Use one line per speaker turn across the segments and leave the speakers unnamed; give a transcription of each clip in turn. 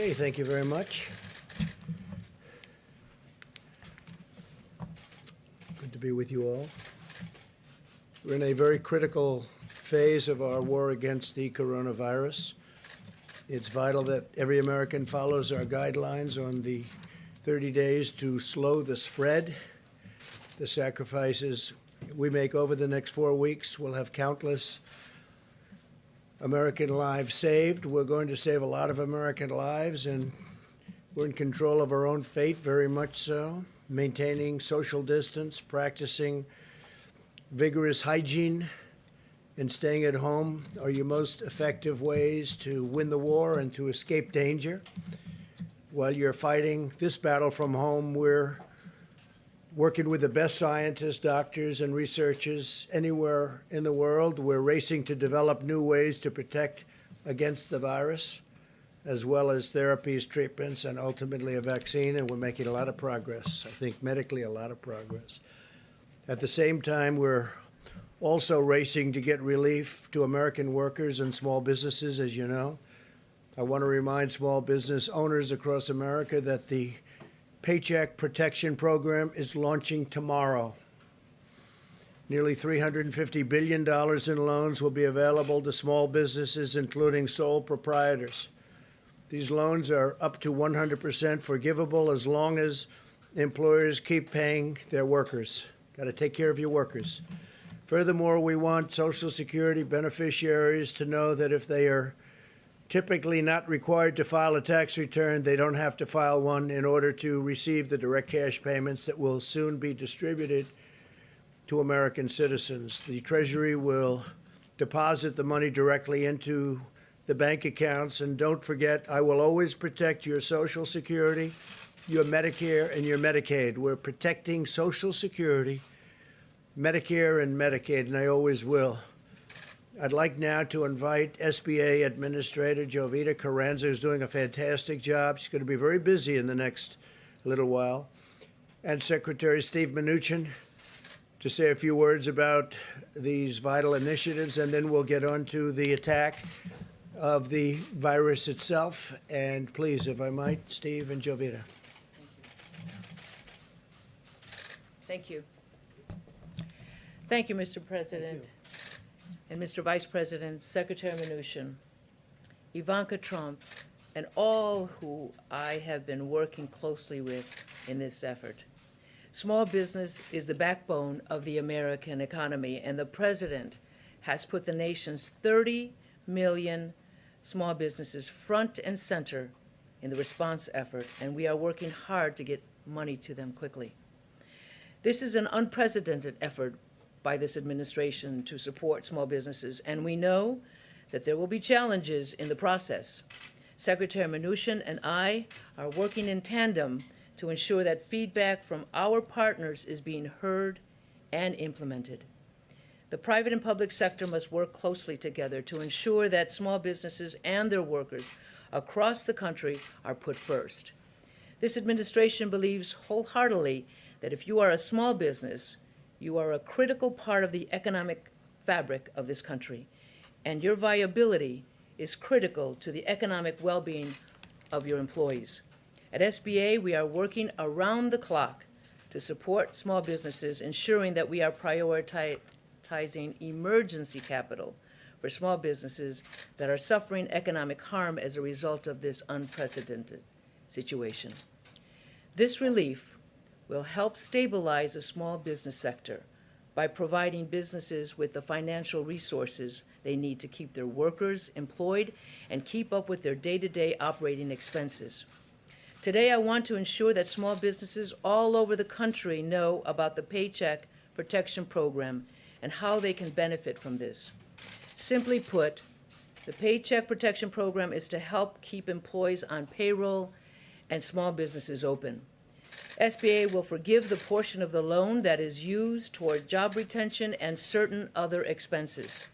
Okay, thank you very much. Good to be with you all. We're in a very critical phase of our war against the coronavirus. It's vital that every American follows our guidelines on the 30 days to slow the spread. The sacrifices we make over the next 4 weeks will have countless American lives saved. We're going to save a lot of American lives, and we're in control of our own fate, very much so. Maintaining social distance, practicing vigorous hygiene, and staying at home are your most effective ways to win the war and to escape danger. While you're fighting this battle from home, we're working with the best scientists, doctors, and researchers anywhere in the world. We're racing to develop new ways to protect against the virus, as well as therapies, treatments, and ultimately a vaccine, and we're making a lot of progress. I think medically, a lot of progress. At the same time, we're also racing to get relief to American workers and small businesses, as you know. I want to remind small business owners across America that the Paycheck Protection Program is launching tomorrow. Nearly $350 billion in loans will be available to small businesses, including sole proprietors. These loans are up to 100% forgivable as long as employers keep paying their workers. Got to take care of your workers. Furthermore, we want Social Security beneficiaries to know that if they are typically not required to file a tax return, they don't have to file one in order to receive the direct cash payments that will soon be distributed to American citizens. The Treasury will deposit the money directly into the bank accounts. And don't forget, I will always protect your Social Security, your Medicare, and your Medicaid. We're protecting Social Security, Medicare, and Medicaid, and I always will. I'd like now to invite SBA Administrator Jovita Carranza, who's doing a fantastic job. She's going to be very busy in the next little while, and Secretary Steve Mnuchin to say a few words about these vital initiatives, and then we'll get on to the attack of the virus itself. And please, if I might, Steve and Jovita.
Thank you. Thank you, Mr. President. And Mr. Vice President, Secretary Mnuchin, Ivanka Trump, and all who I have been working closely with in this effort. Small business is the backbone of the American economy, and the President has put the nation's 30 million small businesses front and center in the response effort, and we are working hard to get money to them quickly. This is an unprecedented effort by this administration to support small businesses, and we know that there will be challenges in the process. Secretary Mnuchin and I are working in tandem to ensure that feedback from our partners is being heard and implemented. The private and public sector must work closely together to ensure that small businesses and their workers across the country are put first. This administration believes wholeheartedly that if you are a small business, you are a critical part of the economic fabric of this country, and your viability is critical to the economic well-being of your employees. At SBA, we are working around the clock to support small businesses, ensuring that we are prioritizing emergency capital for small businesses that are suffering economic harm as a result of this unprecedented situation. This relief will help stabilize the small business sector by providing businesses with the financial resources they need to keep their workers employed and keep up with their day-to-day operating expenses. Today, I want to ensure that small businesses all over the country know about the Paycheck Protection Program and how they can benefit from this. Simply put, the Paycheck Protection Program is to help keep employees on payroll and small businesses open. SBA will forgive the portion of the loan that is used toward job retention and certain other expenses.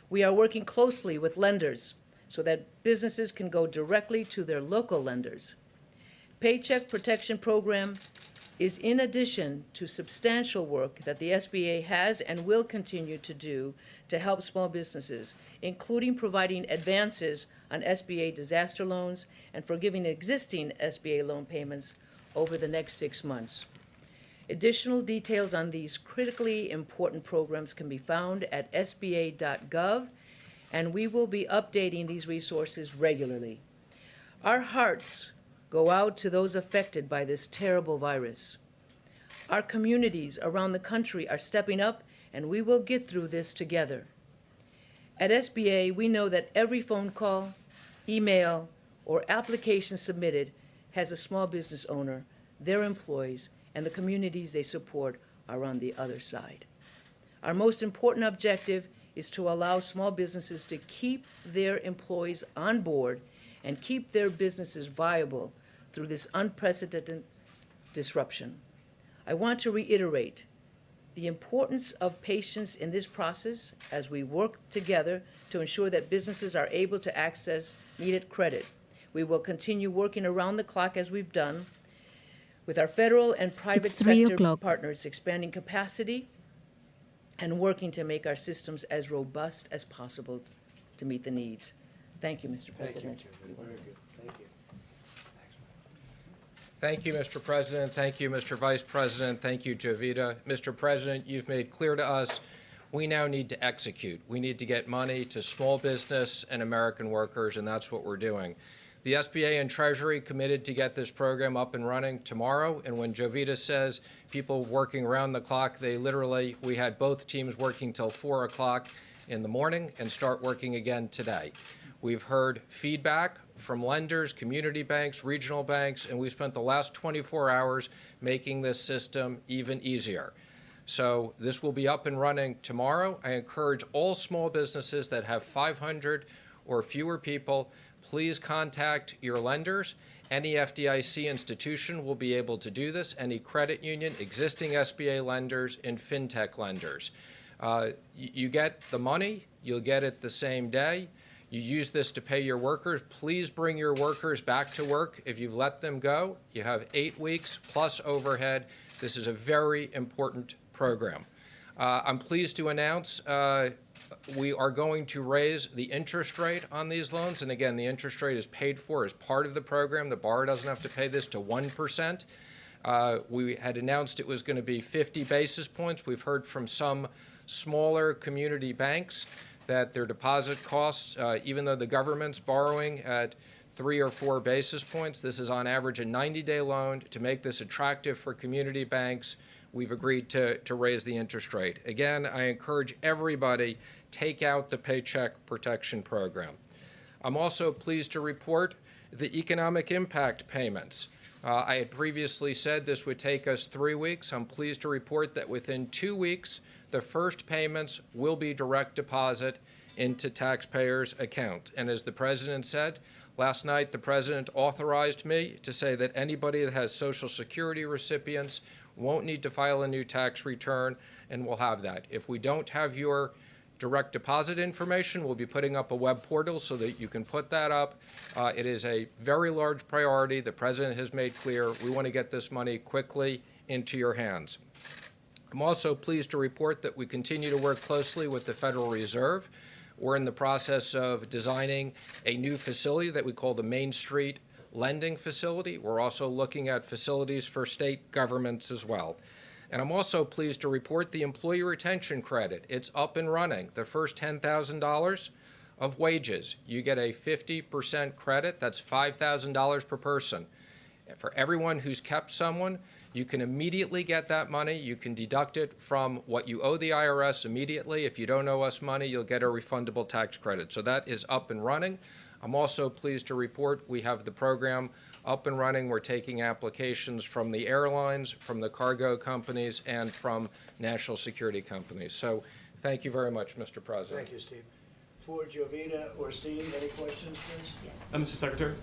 We are working closely with lenders so that businesses can go directly to their local lenders. Paycheck Protection Program is in addition to substantial work that the SBA has and will continue to do to help small businesses, including providing advances on SBA disaster loans and forgiving existing SBA loan payments over the next 6 months. Additional details on these critically important programs can be found at sba.gov, and we will be updating these resources regularly. Our hearts go out to those affected by this terrible virus. Our communities around the country are stepping up, and we will get through this together. At SBA, we know that every phone call, email, or application submitted has a small business owner, their employees, and the communities they support are on the other side. Our most important objective is to allow small businesses to keep their employees on board and keep their businesses viable through this unprecedented disruption. I want to reiterate the importance of patience in this process as we work together to ensure that businesses are able to access needed credit. We will continue working around the clock as we've done with our federal and private
It's 3
sector
o'clock.
partners, expanding capacity and working to make our systems as robust as possible to meet the needs. Thank you, Mr.
Thank you,
President.
Jovita. Very good. Thank you.
Thank you, Mr. President. Thank you, Mr. Vice President. Thank you, Jovita. Mr. President, you've made clear to us we now need to execute. We need to get money to small business and American workers, and that's what we're doing. The SBA and Treasury committed to get this program up and running tomorrow, and when Jovita says people working around the clock, we had both teams working till 4 o'clock in the morning and start working again today. We've heard feedback from lenders, community banks, regional banks, and we spent the last 24 hours making this system even easier. So this will be up and running tomorrow. I encourage all small businesses that have 500 or fewer people, please contact your lenders. Any FDIC institution will be able to do this, any credit union, existing SBA lenders, and fintech lenders. You get the money, you'll get it the same day. You use this to pay your workers. Please bring your workers back to work. If you've let them go, you have 8 weeks plus overhead. This is a very important program. I'm pleased to announce we are going to raise the interest rate on these loans. And again, the interest rate is paid for as part of the program. The borrower doesn't have to pay this to 1%. We had announced it was going to be 50 basis points. We've heard from some smaller community banks that their deposit costs, even though the government's borrowing at 3 or 4 basis points, this is on average a 90-day loan. To make this attractive for community banks, we've agreed to raise the interest rate. Again, I encourage everybody, take out the Paycheck Protection Program. I'm also pleased to report the economic impact payments. I had previously said this would take us 3 weeks. I'm pleased to report that within 2 weeks, the first payments will be direct deposit into taxpayers' account. And as the President said, last night the President authorized me to say that anybody that has Social Security recipients won't need to file a new tax return, and we'll have that. If we don't have your direct deposit information, we'll be putting up a web portal so that you can put that up. It is a very large priority. The President has made clear we want to get this money quickly into your hands. I'm also pleased to report that we continue to work closely with the Federal Reserve. We're in the process of designing a new facility that we call the Main Street Lending Facility. We're also looking at facilities for state governments as well. And I'm also pleased to report the Employee Retention Credit. It's up and running. The first $10,000 of wages, you get a 50% credit. That's $5,000 per person. For everyone who's kept someone, you can immediately get that money. You can deduct it from what you owe the IRS immediately. If you don't owe us money, you'll get a refundable tax credit. So that is up and running. I'm also pleased to report we have the program up and running. We're taking applications from the airlines, from the cargo companies, and from national security companies. So thank you very much, Mr. President.
Thank you, Steve. For Jovita or Steve, any questions, please?
Yes.
Mr. Secretary,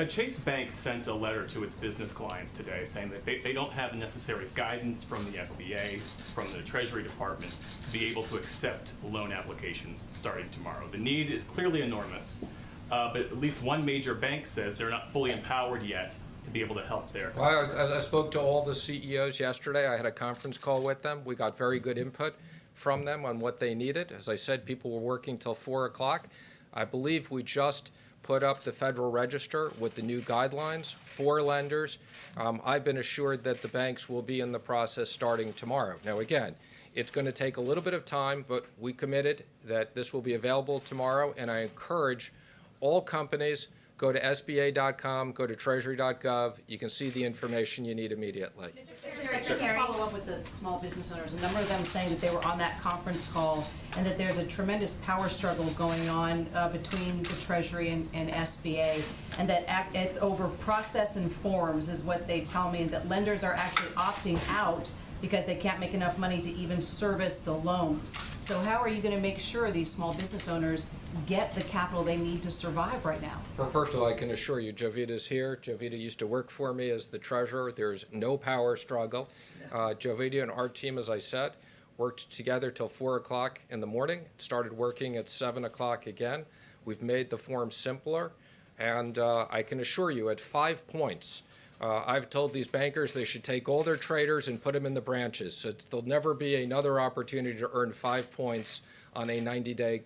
Chase Bank sent a letter to its business clients today saying that they don't have the necessary guidance from the SBA, from the Treasury Department, to be able to accept loan applications starting tomorrow. The need is clearly enormous, but at least one major bank says they're not fully empowered yet to be able to help their
Well,
customers.
as I spoke to all the CEOs yesterday, I had a conference call with them. We got very good input from them on what they needed. As I said, people were working till 4 o'clock. I believe we just put up the Federal Register with the new guidelines for lenders. I've been assured that the banks will be in the process starting tomorrow. Now, again, it's going to take a little bit of time, but we committed that this will be available tomorrow, and I encourage all companies, go to SBA.com, go to Treasury.gov. You can see the information you need immediately.
Just to follow up with the small business owners, a number of them saying that they were on that conference call and that there's a tremendous power struggle going on between the Treasury and SBA, and that it's over process and forms is what they tell me, and that lenders are actually opting out because they can't make enough money to even service the loans. So how are you going to make sure these small business owners get the capital they need to survive right now?
Well, first of all, I can assure you, Jovita's here. Jovita used to work for me as the treasurer. There's no power struggle. Jovita and our team, as I said, worked together till 4 o'clock in the morning, started working at 7 o'clock again. We've made the form simpler, and I can assure you at 5 points, I've told these bankers they should take all their traders and put them in the branches. So there'll never be another opportunity to earn 5 points on a 90-day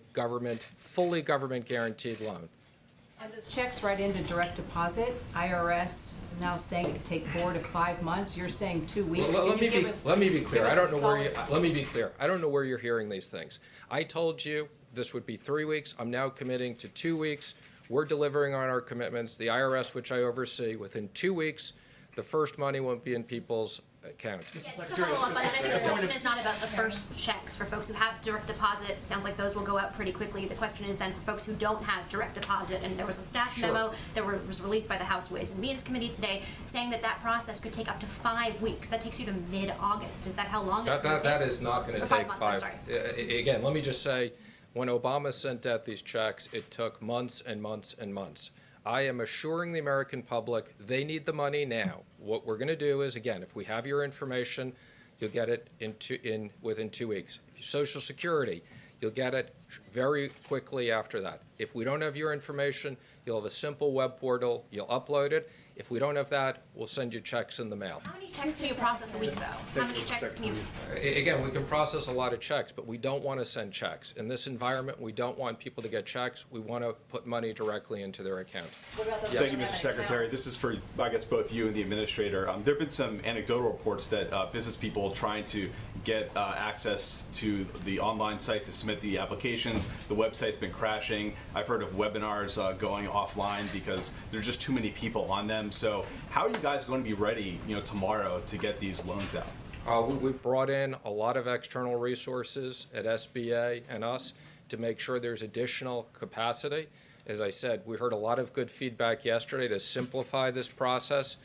fully government guaranteed loan.
And those checks right into direct deposit, IRS now saying it could take 4 to 5 months. You're saying 2 weeks.
Let me be clear. I don't know where
solid-
let me be clear. I don't know where you're hearing these things. I told you this would be 3 weeks. I'm now committing to 2 weeks. We're delivering on our commitments. The IRS, which I oversee, within 2 weeks, the first money won't be in people's account.
Yeah, just to follow up on that, I think the question is not about the first checks. For folks who have direct deposit, sounds like those will go out pretty quickly. The question is then for folks who don't have direct deposit, and there was a staff memo that was released by the House Ways and Means Committee today saying that that process could take up to 5 weeks. That takes you to mid-August. Is that how long it's going to take?
That is not going to
Or
take
5 months, I'm sorry.
Again, let me just say, when Obama sent out these checks, it took months and months and months. I am assuring the American public they need the money now. What we're going to do is, again, if we have your information, you'll get it within 2 weeks. If you Social Security, you'll get it very quickly after that. If we don't have your information, you'll have a simple web portal. You'll upload it. If we don't have that, we'll send you checks in the mail.
How many checks can you process a week, though? How many checks can you?
Again, we can process a lot of checks, but we don't want to send checks. In this environment, we don't want people to get checks. We want to put money directly into their account.
Thank you, Mr. Secretary. This is for, I guess, both you and the administrator. There have been some anecdotal reports that business people trying to get access to the online site to submit the applications. The website's been crashing. I've heard of webinars going offline because there's just too many people on them. So how are you guys going to be ready, tomorrow to get these loans out?
We've brought in a lot of external resources at SBA and us to make sure there's additional capacity. As I said, we heard a lot of good feedback yesterday to simplify this process.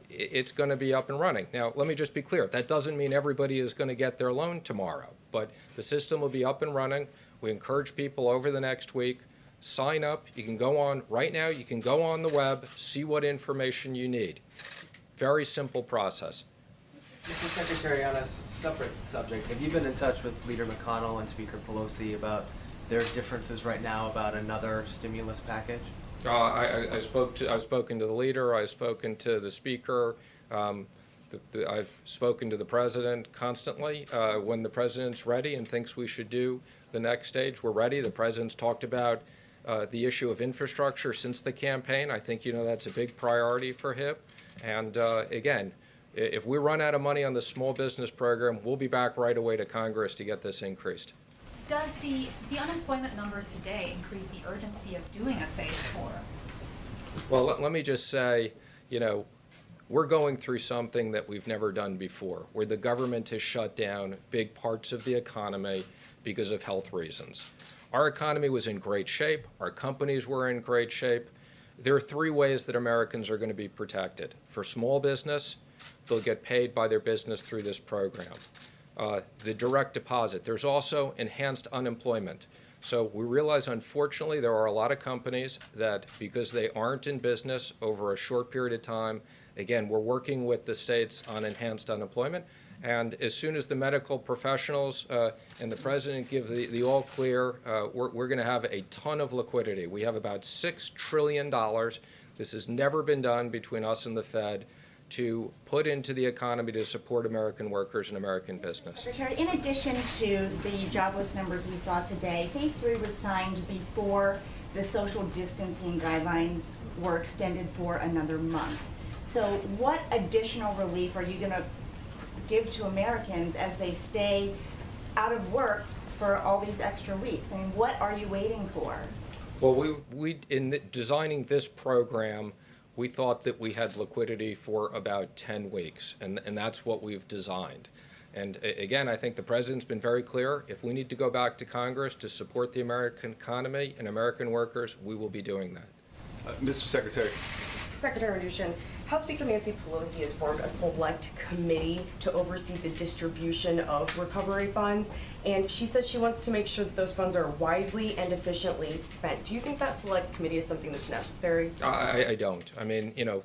It's going to be up and running. Now, let me just be clear. That doesn't mean everybody is going to get their loan tomorrow, but the system will be up and running. We encourage people over the next week, sign up. You can go on, right now, you can go on the web, see what information you need. Very simple process.
Mr. Secretary, on a separate subject, have you been in touch with Leader McConnell and Speaker Pelosi about their differences right now about another stimulus package?
I've spoken to the leader. I've spoken to the speaker. I've spoken to the president constantly. When the president's ready and thinks we should do the next stage, we're ready. The president's talked about the issue of infrastructure since the campaign. I think that's a big priority for him. And again, if we run out of money on the small business program, we'll be back right away to Congress to get this increased.
Does the unemployment numbers today increase the urgency of doing a phase 4?
Well, let me just say, we're going through something that we've never done before, where the government has shut down big parts of the economy because of health reasons. Our economy was in great shape. Our companies were in great shape. There are 3 ways that Americans are going to be protected. For small business, they'll get paid by their business through this program. The direct deposit. There's also enhanced unemployment. So we realize, unfortunately, there are a lot of companies that, because they aren't in business over a short period of time, again, we're working with the states on enhanced unemployment. And as soon as the medical professionals and the president give the all clear, we're going to have a ton of liquidity. We have about $6 trillion. This has never been done between us and the Fed to put into the economy to support American workers and American business.
Secretary, in addition to the jobless numbers we saw today, phase 3 was signed before the social distancing guidelines were extended for another month. So what additional relief are you gonna give to Americans as they stay out of work for all these extra weeks? I mean, what are you waiting for?
Well, designing this program, we thought that we had liquidity for about 10 weeks, and that's what we've designed. And again, I think the president's been very clear. If we need to go back to Congress to support the American economy and American workers, we will be doing that.
Mr. Secretary.
Secretary Mnuchin, House Speaker Nancy Pelosi has formed a select committee to oversee the distribution of recovery funds, and she says she wants to make sure that those funds are wisely and efficiently spent. Do you think that select committee is something that's necessary?
I don't. I mean, you know,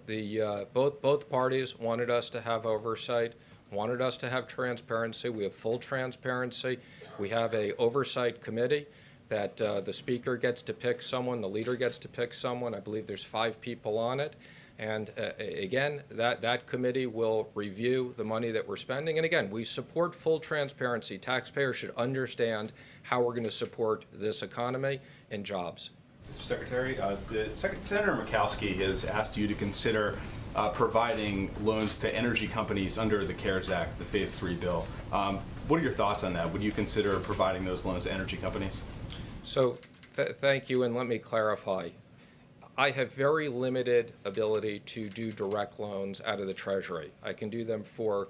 both parties wanted us to have oversight, wanted us to have transparency. We have full transparency. We have a oversight committee that the speaker gets to pick someone, the leader gets to pick someone. I believe there's 5 people on it. And again, that committee will review the money that we're spending. And again, we support full transparency. Taxpayers should understand how we're going to support this economy and jobs.
Mr. Secretary, Senator Murkowski has asked you to consider providing loans to energy companies under the CARES Act, the Phase 3 bill. What are your thoughts on that? Would you consider providing those loans to energy companies?
So thank you, and let me clarify. I have very limited ability to do direct loans out of the Treasury. I can do them for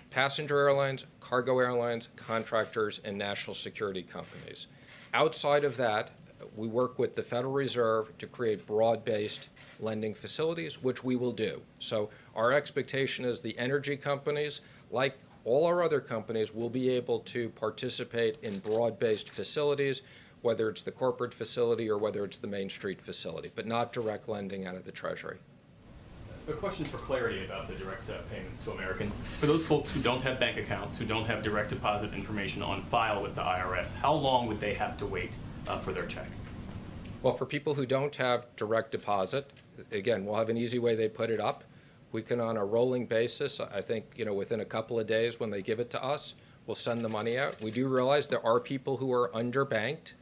passenger airlines, cargo airlines, contractors, and national security companies. Outside of that, we work with the Federal Reserve to create broad-based lending facilities, which we will do. So our expectation is the energy companies, like all our other companies, will be able to participate in broad-based facilities, whether it's the corporate facility or whether it's the Main Street facility, but not direct lending out of the Treasury.
A question for clarity about the direct payments to Americans. For those folks who don't have bank accounts, who don't have direct deposit information on file with the IRS, how long would they have to wait for their check?
Well, for people who don't have direct deposit, again, we'll have an easy way they put it up. We can, on a rolling basis, I think, you know, within a couple of days when they give it to us, we'll send the money out. We do realize there are people who are underbanked.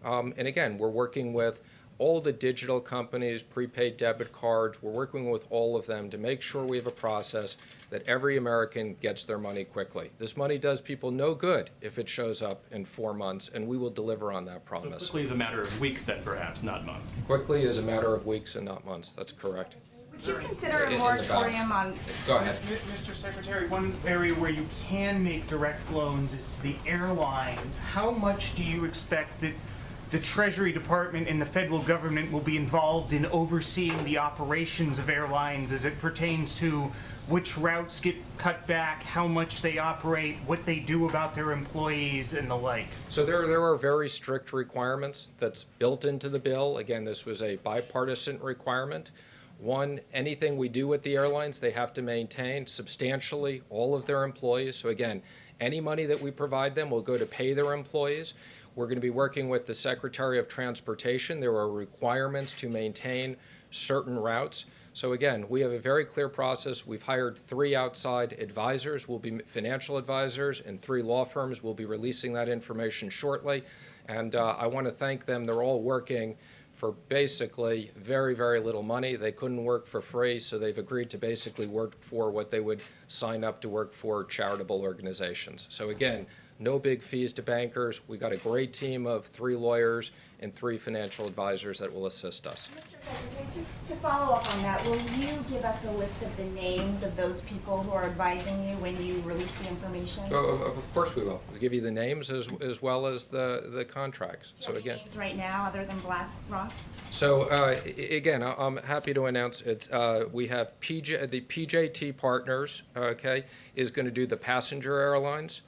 And again, we're working with all the digital companies, prepaid debit cards. We're working with all of them to make sure we have a process that every American gets their money quickly. This money does people no good if it shows up in 4 months, and we will deliver on that promise.
So quickly is a matter of weeks then, perhaps, not months.
Quickly is a matter of weeks and not months. That's correct.
Would you consider
In
a
the
moratorium on?
Go ahead.
Mr. Secretary, one area where you can make direct loans is to the airlines. How much do you expect that the Treasury Department and the federal government will be involved in overseeing the operations of airlines as it pertains to which routes get cut back, how much they operate, what they do about their employees, and the like?
So there are very strict requirements that's built into the bill. Again, this was a bipartisan requirement. One, anything we do with the airlines, they have to maintain substantially all of their employees. So again, any money that we provide them will go to pay their employees. We're going to be working with the Secretary of Transportation. There are requirements to maintain certain routes. So again, we have a very clear process. We've hired 3 outside advisors, will be financial advisors, and 3 law firms. Will be releasing that information shortly. And I want to thank them. They're all working for basically very, very little money. They couldn't work for free, so they've agreed to basically work for what they would sign up to work for charitable organizations. So again, no big fees to bankers. We got a great team of 3 lawyers and 3 financial advisors that will assist us.
Mr. Secretary, just to follow up on that, will you give us a list of the names of those people who are advising you when you release the information?
Of course we will. We'll give you the names as well as the contracts.
Do you have any names right now other than BlackRock?
So again, I'm happy to announce it. We have the PJT Partners, okay, is going to do the passenger airlines.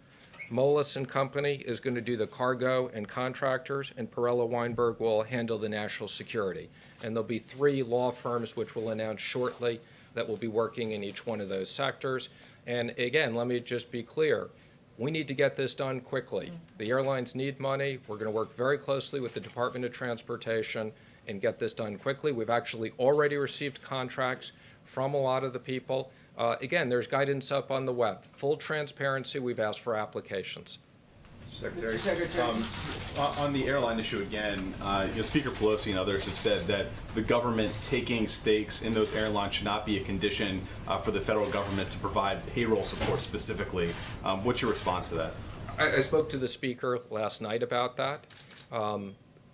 Moelis and Company is going to do the cargo and contractors, and Perella Weinberg will handle the national security. And there'll be 3 law firms which we'll announce shortly that will be working in each one of those sectors. And again, let me just be clear. We need to get this done quickly. The airlines need money. We're going to work very closely with the Department of Transportation and get this done quickly. We've actually already received contracts from a lot of the people. Again, there's guidance up on the web. Full transparency, we've asked for applications.
Secretary.
Mr. Secretary.
On the airline issue again, Speaker Pelosi and others have said that the government taking stakes in those airlines should not be a condition for the federal government to provide payroll support specifically. What's your response to that?
I spoke to the Speaker last night about that.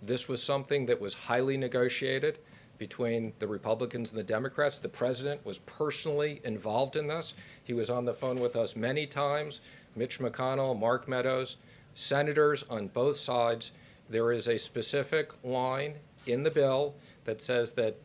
This was something that was highly negotiated between the Republicans and the Democrats. The president was personally involved in this. He was on the phone with us many times. Mitch McConnell, Mark Meadows, senators on both sides. There is a specific line in the bill that says that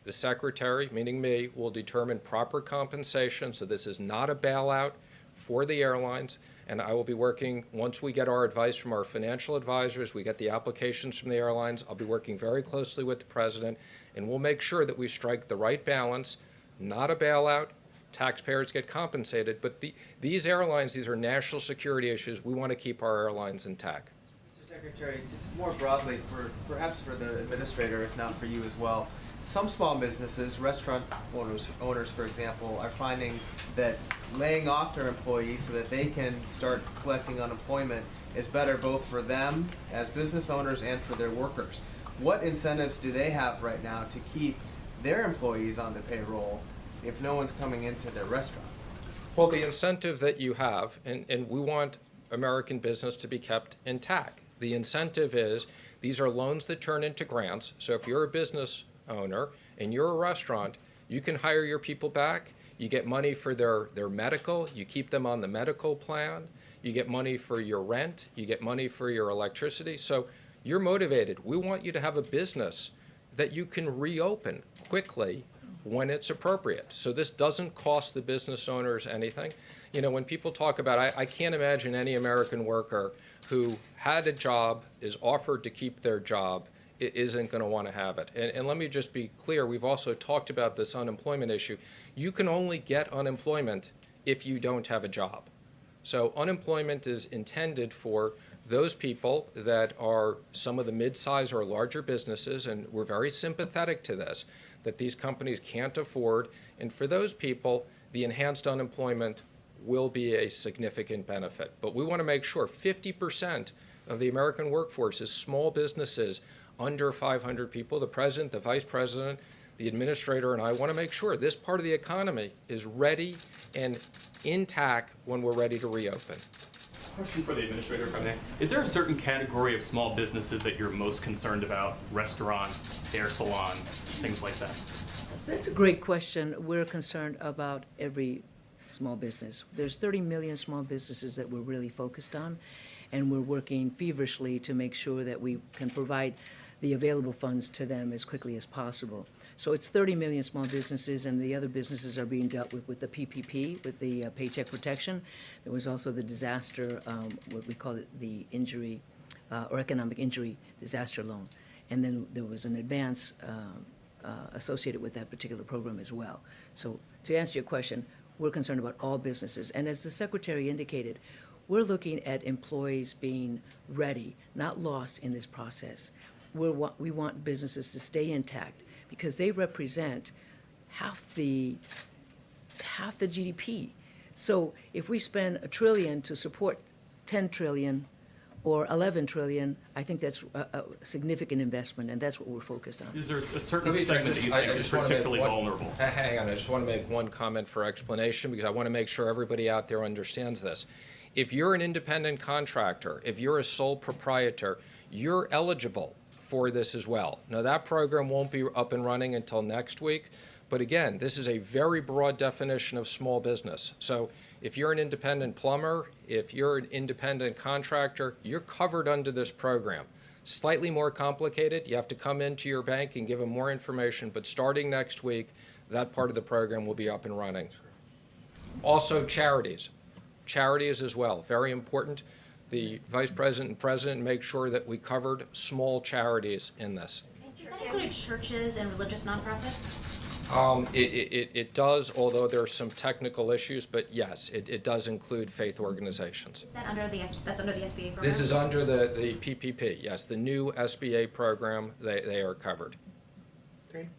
the secretary, meaning me, will determine proper compensation. So this is not a bailout for the airlines. And I will be working, once we get our advice from our financial advisors, we get the applications from the airlines, I'll be working very closely with the president, and we'll make sure that we strike the right balance, not a bailout, taxpayers get compensated, but these airlines, these are national security issues. We want to keep our airlines intact.
Mr. Secretary, just more broadly, perhaps for the administrator, if not for you as well, some small businesses, restaurant owners, for example, are finding that laying off their employees so that they can start collecting unemployment is better both for them as business owners and for their workers. What incentives do they have right now to keep their employees on the payroll if no one's coming into their restaurants?
Well, the incentive that you have, and we want American business to be kept intact. The incentive is these are loans that turn into grants. So if you're a business owner and you're a restaurant, you can hire your people back. You get money for their medical. You keep them on the medical plan. You get money for your rent. You get money for your electricity. So you're motivated. We want you to have a business that you can reopen quickly when it's appropriate. So this doesn't cost the business owners anything. You know, when people talk about, I can't imagine any American worker who had a job, is offered to keep their job, isn't going to want to have it. And let me just be clear, we've also talked about this unemployment issue. You can only get unemployment if you don't have a job. So unemployment is intended for those people that are some of the mid-size or larger businesses, and we're very sympathetic to this, that these companies can't afford. And for those people, the enhanced unemployment will be a significant benefit. But we want to make sure 50% of the American workforce is small businesses under 500 people. The president, the vice president, the administrator, and I want to make sure this part of the economy is ready and intact when we're ready to reopen.
Question for the administrator, if I may. Is there a certain category of small businesses that you're most concerned about? Restaurants, hair salons, things like that?
That's a great question. We're concerned about every small business. There's 30 million small businesses that we're really focused on, and we're working feverishly to make sure that we can provide the available funds to them as quickly as possible. So it's 30 million small businesses, and the other businesses are being dealt with the PPP, with the Paycheck Protection. There was also the disaster, what we call it, the injury or economic injury disaster loan. And then there was an advance associated with that particular program as well. So to answer your question, we're concerned about all businesses. And as the Secretary indicated, we're looking at employees being ready, not lost in this process. We want businesses to stay intact because they represent half the GDP. So if we spend $1 trillion to support 10 trillion or 11 trillion, I think that's a significant investment, and that's what we're focused on.
Is there a certain segment that you think is particularly vulnerable?
Hang on, I just want to make one comment for explanation because I want to make sure everybody out there understands this. If you're an independent contractor, if you're a sole proprietor, you're eligible for this as well. Now, that program won't be up and running until next week, but again, this is a very broad definition of small business. So if you're an independent plumber, if you're an independent contractor, you're covered under this program. Slightly more complicated. You have to come into your bank and give them more information, but starting next week, that part of the program will be up and running. Also, charities. Charities as well, very important. The Vice President and President make sure that we covered small charities in this.
Does that include churches and religious nonprofits?
It does, although there are some technical issues, but yes, it does include faith organizations.
Is that under that's under the SBA program?
This is under the PPP, yes, the new SBA program, they are covered.
Great.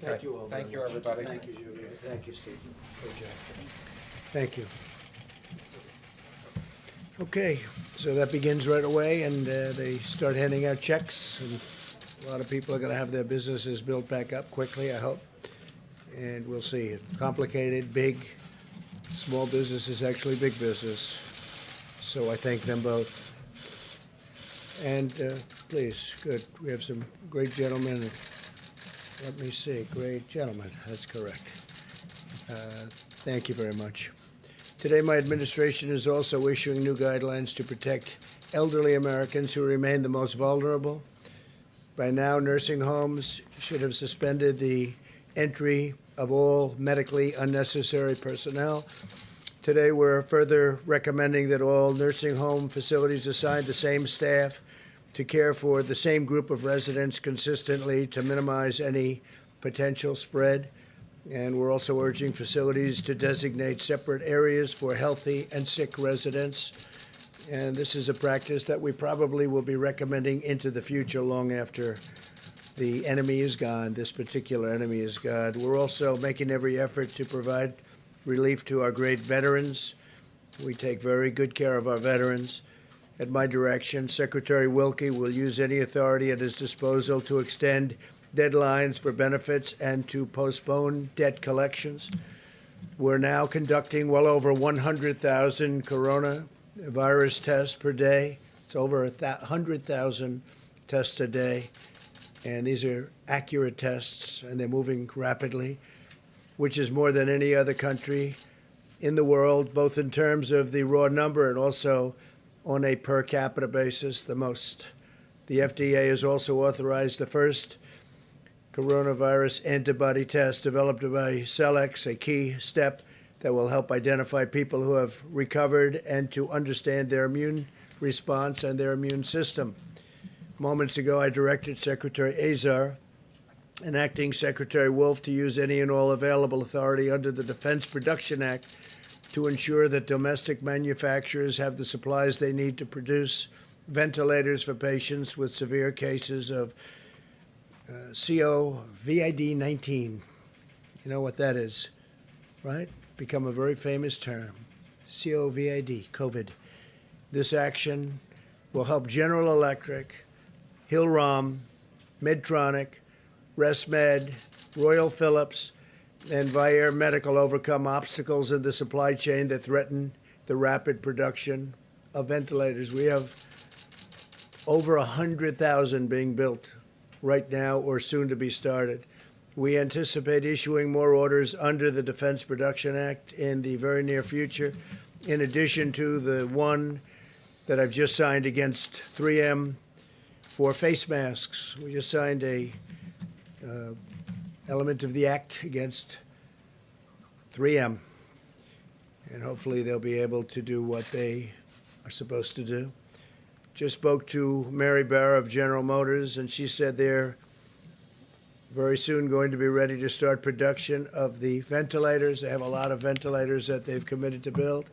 Thank you all.
Thank
very
you,
much.
everybody.
Thank you, Julia. Thank you, Steve. Good job. Thank you. Okay, so that begins right away, and they start handing out checks, and a lot of people are going to have their businesses built back up quickly, I hope. And we'll see. Complicated, big, small business is actually big business. So I thank them both. And please, good. We have some great gentlemen. Let me see. Great gentlemen. That's correct. Thank you very much. Today, my administration is also issuing new guidelines to protect elderly Americans who remain the most vulnerable. By now, nursing homes should have suspended the entry of all medically unnecessary personnel. Today, we're further recommending that all nursing home facilities assign the same staff to care for the same group of residents consistently to minimize any potential spread. And we're also urging facilities to designate separate areas for healthy and sick residents. And this is a practice that we probably will be recommending into the future long after the enemy is gone, this particular enemy is gone. We're also making every effort to provide relief to our great veterans. We take very good care of our veterans. At my direction, Secretary Wilkie will use any authority at his disposal to extend deadlines for benefits and to postpone debt collections. We're now conducting well over 100,000 coronavirus tests per day. It's over 100,000 tests a day. And these are accurate tests, and they're moving rapidly, which is more than any other country in the world, both in terms of the raw number and also on a per capita basis, the most. The FDA has also authorized the first coronavirus antibody test developed by Cellex, a key step that will help identify people who have recovered and to understand their immune response and their immune system. Moments ago, I directed Secretary Azar and Acting Secretary Wolf to use any and all available authority under the Defense Production Act to ensure that domestic manufacturers have the supplies they need to produce ventilators for patients with severe cases of COVID-19. You know what that is, right? Become a very famous term. COVID, COVID. This action will help General Electric, Hillrom, Medtronic, ResMed, Royal Philips, and Vyaire Medical overcome obstacles in the supply chain that threaten the rapid production of ventilators. We have over 100,000 being built right now or soon to be started. We anticipate issuing more orders under the Defense Production Act in the very near future, in addition to the one that I've just signed against 3M for face masks. We just signed a element of the act against 3M, and hopefully they'll be able to do what they are supposed to do. Just spoke to Mary Barra of General Motors, and she said they're very soon going to be ready to start production of the ventilators. They have a lot of ventilators that they've committed to build,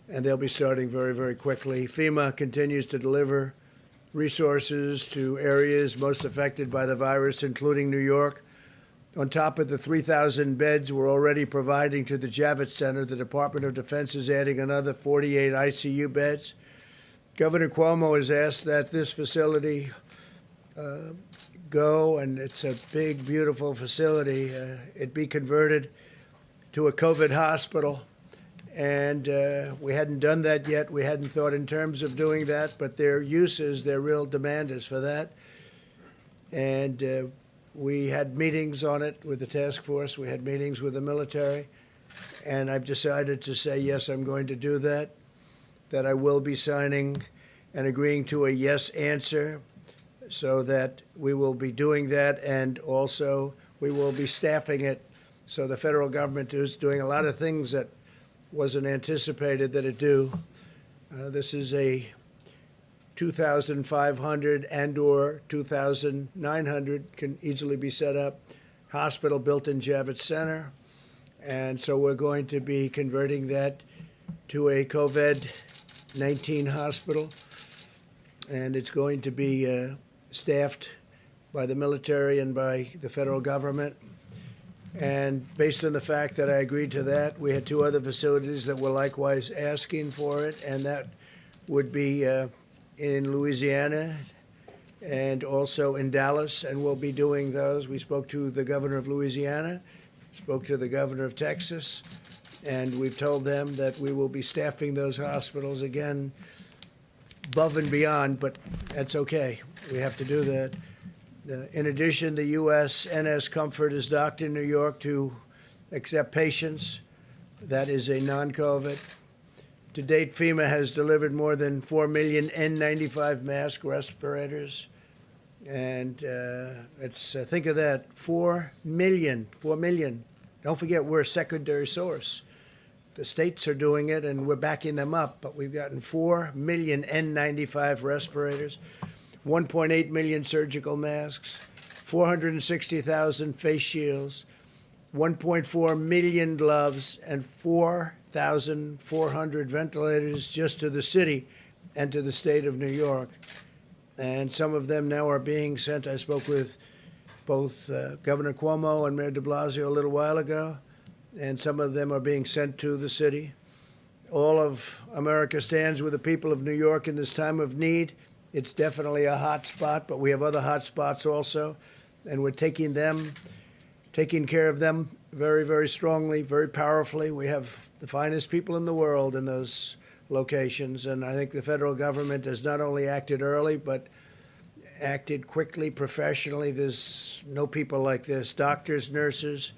and they'll be starting very, very quickly. FEMA continues to deliver resources to areas most affected by the virus, including New York. On top of the 3,000 beds we're already providing to the Javits Center, the Department of Defense is adding another 48 ICU beds. Governor Cuomo has asked that this facility go, and it's a big, beautiful facility, it be converted to a COVID hospital. And we hadn't done that yet. We hadn't thought in terms of doing that, but their real demand is for that. And we had meetings on it with the task force. We had meetings with the military. And I've decided to say, yes, I'm going to do that I will be signing and agreeing to a yes answer, so that we will be doing that, and also we will be staffing it. So the federal government is doing a lot of things that wasn't anticipated that it do. This is a 2,500 and or 2,900 can easily be set up hospital built in Javits Center. And so we're going to be converting that to a COVID-19 hospital. And it's going to be staffed by the military and by the federal government. And based on the fact that I agreed to that, we had two other facilities that were likewise asking for it, and that would be in Louisiana and also in Dallas, and we'll be doing those. We spoke to the governor of Louisiana, spoke to the governor of Texas, and we've told them that we will be staffing those hospitals again above and beyond, but that's okay. We have to do that. In addition, the USNS Comfort is docked in New York to accept patients. That is a non-COVID. To date, FEMA has delivered more than 4 million N95 mask respirators. And think of that, 4 million. Don't forget, we're a secondary source. The states are doing it, and we're backing them up. But we've gotten 4 million N95 respirators, 1.8 million surgical masks, 460,000 face shields, 1.4 million gloves, and 4,400 ventilators just to the city and to the state of New York. And some of them now are being sent. I spoke with both Governor Cuomo and Mayor de Blasio a little while ago, and some of them are being sent to the city. All of America stands with the people of New York in this time of need. It's definitely a hot spot, but we have other hot spots also, and we're taking care of them very, very strongly, very powerfully. We have the finest people in the world in those locations, and I think the federal government has not only acted early, but acted quickly, professionally. There's no people like this. Doctors, nurses,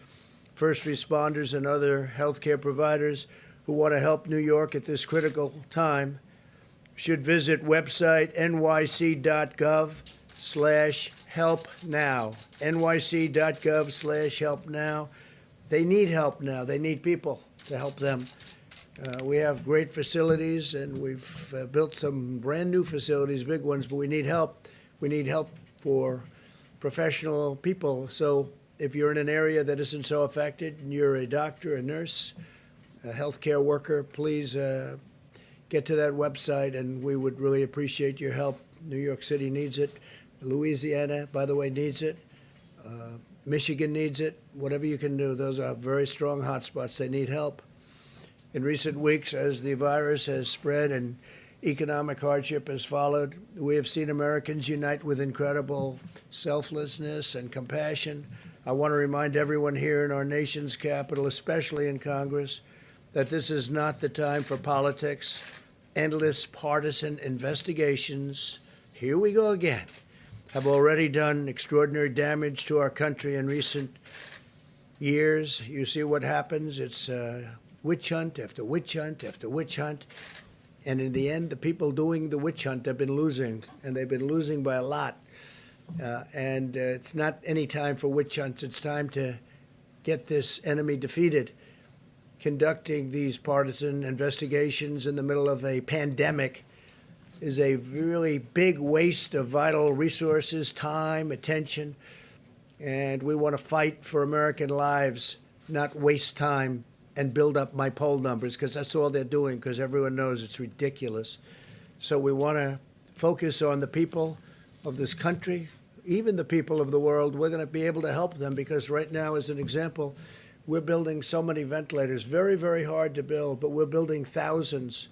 first responders, and other healthcare providers who want to help New York at this critical time should visit website nyc.gov/help-now. nyc.gov/help-now. They need help now. They need people to help them. We have great facilities, and we've built some brand new facilities, big ones, but we need help. We need help for professional people. So if you're in an area that isn't so affected, and you're a doctor, a nurse, a healthcare worker, please get to that website, and we would really appreciate your help. New York City needs it. Louisiana, by the way, needs it. Michigan needs it. Whatever you can do, those are very strong hotspots. They need help. In recent weeks, as the virus has spread and economic hardship has followed, we have seen Americans unite with incredible selflessness and compassion. I want to remind everyone here in our nation's capital, especially in Congress, that this is not the time for politics, endless partisan investigations. Here we go again. Have already done extraordinary damage to our country in recent years. You see what happens. It's witch hunt after witch hunt after witch hunt. And in the end, the people doing the witch hunt have been losing, and they've been losing by a lot. It's not any time for witch hunts. It's time to get this enemy defeated. Conducting these partisan investigations in the middle of a pandemic is a really big waste of vital resources, time, attention, and we want to fight for American lives, not waste time and build up my poll numbers, because that's all they're doing, because everyone knows it's ridiculous. So we want to focus on the people of this country, even the people of the world. We're going to be able to help them, because right now, as an example, we're building so many ventilators, very, very hard to build, but we're building thousands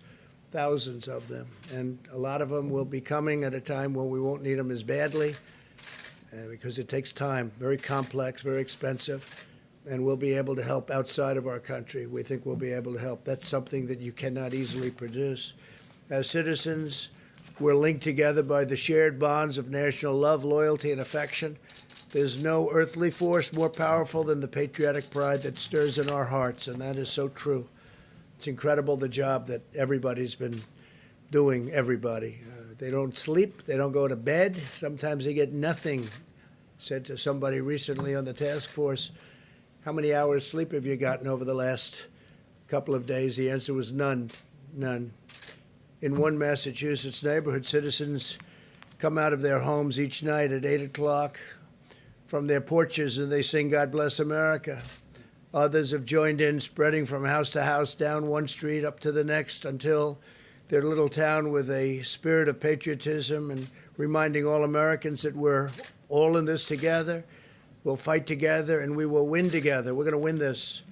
of them. And a lot of them will be coming at a time when we won't need them as badly, because it takes time, very complex, very expensive, and we'll be able to help outside of our country. We think we'll be able to help. That's something that you cannot easily produce. As citizens, we're linked together by the shared bonds of national love, loyalty, and affection. There's no earthly force more powerful than the patriotic pride that stirs in our hearts, and that is so true. It's incredible the job that everybody's been doing, everybody. They don't sleep, they don't go to bed, sometimes they get nothing. Said to somebody recently on the task force, how many hours sleep have you gotten over the last couple of days? The answer was none. In one Massachusetts neighborhood, citizens come out of their homes each night at 8 o'clock from their porches and they sing God Bless America. Others have joined in, spreading from house to house, down one street up to the next, until their little town with a spirit of patriotism and reminding all Americans that we're all in this together. We'll fight together and we will win together. We're going to win this.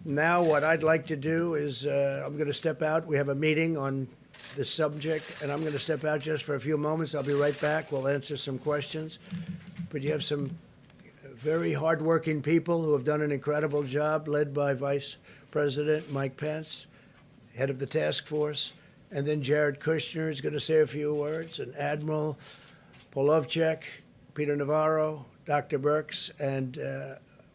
Now what I'd like to do is I'm going to step out. We have a meeting on the subject, and I'm going to step out just for a few moments. I'll be right back. We'll answer some questions. But you have some very hardworking people who have done an incredible job, led by Vice President Mike Pence, head of the task force, and then Jared Kushner is going to say a few words, and Admiral Polovchek, Peter Navarro, Dr. Birx, and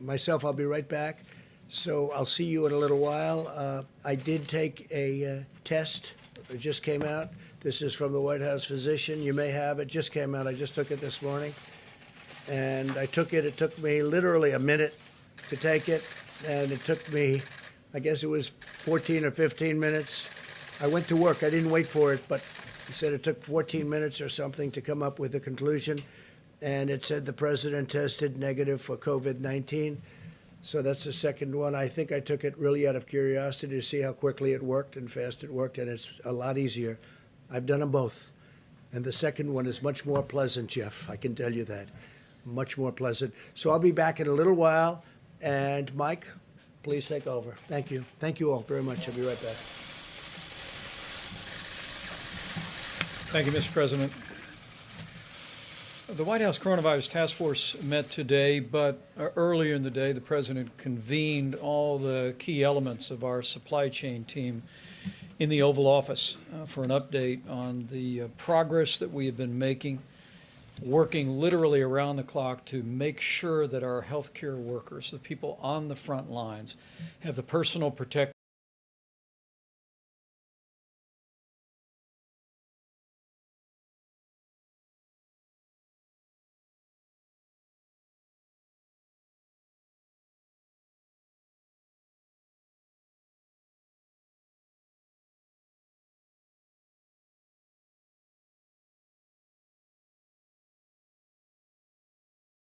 myself. I'll be right back. So I'll see you in a little while. I did take a test. It just came out. This is from the White House physician. You may have it. Just came out. I just took it this morning. And I took it. It took me literally a minute to take it. And it took me, I guess it was 14 or 15 minutes. I went to work. I didn't wait for it, but he said it took 14 minutes or something to come up with a conclusion. And it said the president tested negative for COVID-19. So that's the second one. I think I took it really out of curiosity to see how quickly it worked and fast it worked, and it's a lot easier. I've done them both. And the second one is much more pleasant, Jeff. I can tell you that. Much more pleasant. So I'll be back in a little while. And Mike, please take over. Thank you. Thank you all very much. I'll be right back.
Thank you, Mr. President. The White House Coronavirus Task Force met today, but earlier in the day, the President convened all the key elements of our supply chain team in the Oval Office for an update on the progress that we have been making, working literally around the clock to make sure that our healthcare workers, the people on the front lines, have the personal protective